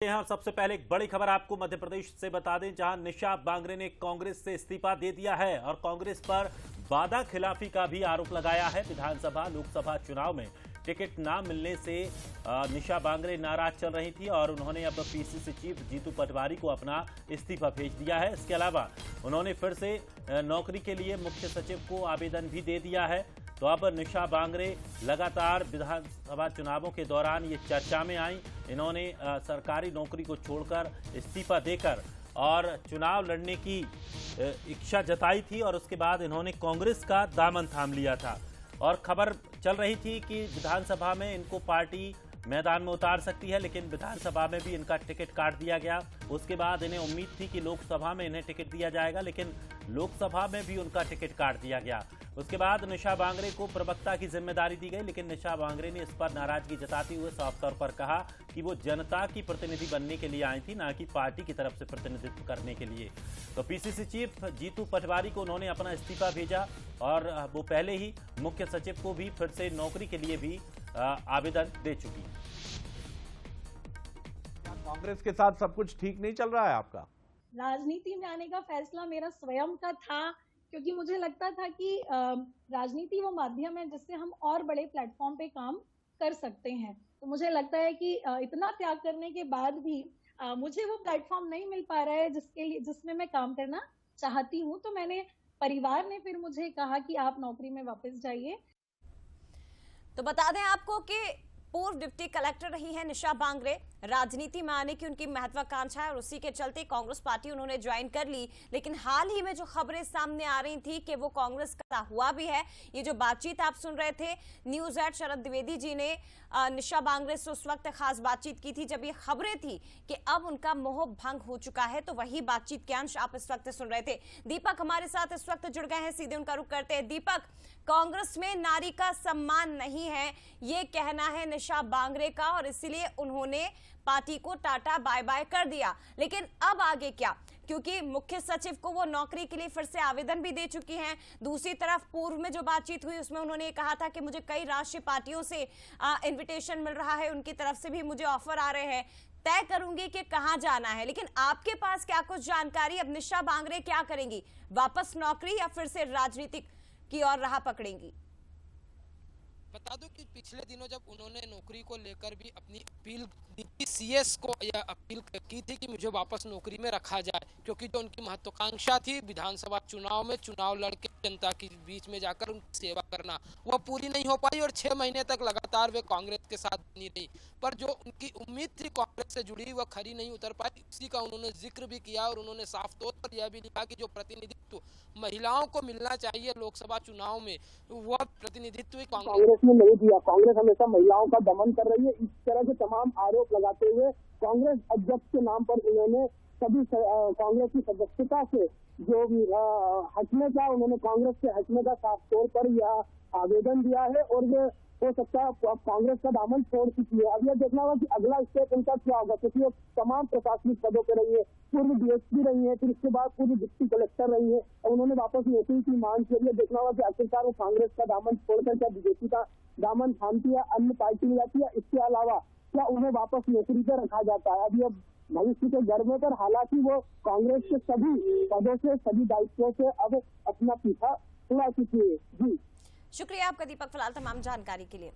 यहाँ सबसे पहले एक बड़ी खबर आपको मध्य प्रदेश से बता दें, जहां निशा बांगरे ने कांग्रेस से इस्तीफा दे दिया है और कांग्रेस पर वादा खिलाफी का भी आरोप लगाया है। विधानसभा लोकसभा चुनाव में टिकट ना मिलने से निशा बांगरे नाराज चल रही थी और उन्होंने अब पीसीसी चीफ जीतू पटवारी को अपना इस्तीफा भेज दिया है। इसके अलावा उन्होंने फिर से नौकरी के लिए मुख्य सचिव को आवेदन भी दे दिया है। तो अब निशा बांगरे लगातार विधानसभा चुनावों के दौरान ये चर्चा में आई। इन्होंने सरकारी नौकरी को छोड़कर इस्तीफा देकर और चुनाव लड़ने की इच्छा जताई थी और उसके बाद इन्होंने कांग्रेस का दामन थाम लिया था और खबर चल रही थी कि विधानसभा में इनको पार्टी मैदान में उतार सकती है, लेकिन विधानसभा में भी इनका टिकट काट दिया गया। उसके बाद इन्हें उम्मीद थी कि लोकसभा में इन्हें टिकट दिया जाएगा, लेकिन लोकसभा में भी उनका टिकट काट दिया गया। उसके बाद निशा बांगरे को प्रवक्ता की जिम्मेदारी दी गई, लेकिन निशा बांगरे ने इस पर नाराजगी जताते हुए साफ तौर पर कहा कि वो जनता की प्रतिनिधि बनने के लिए आई थी, ना कि पार्टी की तरफ से प्रतिनिधित्व करने के लिए। तो पीसीसी चीफ जीतू पटवारी को उन्होंने अपना इस्तीफा भेजा और वो पहले ही मुख्य सचिव को भी फिर से नौकरी के लिए भी आवेदन दे चुकी है। कांग्रेस के साथ सब कुछ ठीक नहीं चल रहा है आपका? राजनीति में आने का फैसला मेरा स्वयं का था, क्योंकि मुझे लगता था कि राजनीति वो माध्यम है जिससे हम और बड़े प्लेटफॉर्म पे काम कर सकते हैं। तो मुझे लगता है कि इतना त्याग करने के बाद भी मुझे वो प्लेटफॉर्म नहीं मिल पा रहा है जिसमें मैं काम करना चाहती हूँ। तो मैंने परिवार ने फिर मुझे कहा कि आप नौकरी में वापस जाइए। तो बता दें आपको कि पूर्व डिप्टी कलेक्टर रही हैं निशा बांगरे। राजनीति में आने की उनकी महत्वाकांक्षा है और उसी के चलते कांग्रेस पार्टी उन्होंने ज्वाइन कर ली। लेकिन हाल ही में जो खबरें सामने आ रही थी कि वो कांग्रेस का हुआ भी है। ये जो बातचीत आप सुन रहे थे, न्यूज हेड शरद द्विवेदी जी ने निशा बांगरे से उस वक्त खास बातचीत की थी जब ये खबरें थी कि अब उनका मोह भंग हो चुका है। तो वही बातचीत के अंश आप इस वक्त सुन रहे थे। दीपक हमारे साथ इस वक्त जुड़ गए हैं, सीधे उनका रुख करते हैं। दीपक, कांग्रेस में नारी का सम्मान नहीं है, ये कहना है निशा बांगरे का और इसीलिए उन्होंने पार्टी को टाटा बाय बाय कर दिया। लेकिन अब आगे क्या, क्योंकि मुख्य सचिव को वो नौकरी के लिए फिर से आवेदन भी दे चुकी हैं। दूसरी तरफ पूर्व में जो बातचीत हुई उसमें उन्होंने कहा था कि मुझे कई राष्ट्रीय पार्टियों से इनविटेशन मिल रहा है, उनकी तरफ से भी मुझे ऑफर आ रहे हैं, तय करूंगी कि कहां जाना है। लेकिन आपके पास क्या कुछ जानकारी, अब निशा बांगरे क्या करेंगी, वापस नौकरी या फिर से राजनीतिक की ओर राह पकड़ेंगी? बता दूं कि पिछले दिनों जब उन्होंने नौकरी को लेकर भी अपनी अपील सीएस को यह अपील की थी कि मुझे वापस नौकरी में रखा जाए, क्योंकि जो उनकी महत्वाकांक्षा थी विधानसभा चुनाव में चुनाव लड़के जनता के बीच में जाकर उनकी सेवा करना, वह पूरी नहीं हो पाई और 6 महीने तक लगातार वे कांग्रेस के साथ बनी रही। पर जो उनकी उम्मीद थी कांग्रेस से जुड़ी वह खरी नहीं उतर पाई। इसी का उन्होंने जिक्र भी किया और उन्होंने साफ तौर पर यह भी लिखा कि जो प्रतिनिधित्व महिलाओं को मिलना चाहिए लोकसभा चुनाव में, वह प्रतिनिधित्व कांग्रेस ने नहीं दिया। कांग्रेस हमेशा महिलाओं का दमन कर रही है। इस तरह के तमाम आरोप लगाते हुए कांग्रेस अध्यक्ष के नाम पर उन्होंने सभी कांग्रेस की सदस्यता से जो हटने का, उन्होंने कांग्रेस से हटने का साफ तौर पर यह आवेदन दिया है और ये हो सकता है अब कांग्रेस का दामन छोड़ चुकी है। अब यह देखना होगा कि अगला स्टेप उनका क्या होगा, क्योंकि वो तमाम प्रशासनिक पदों पर रही है, पूर्व डीएसपी रही है, फिर इसके बाद पूर्व डिप्टी कलेक्टर रही है और उन्होंने वापस नौकरी की मांग की। ये देखना होगा कि आखिरकार वो कांग्रेस का दामन छोड़कर क्या बीजेपी का दामन थामती है, अन्य पार्टी में जाती है, इसके अलावा क्या उन्हें वापस नौकरी पर रखा जाता है। अभी अब भविष्य के गर्भ पर, हालांकि वो कांग्रेस के सभी पदों से, सभी दायित्वों से अब अपना पीछा छुड़ा चुकी है। जी शुक्रिया आपका दीपक, फिलहाल तमाम जानकारी के लिए।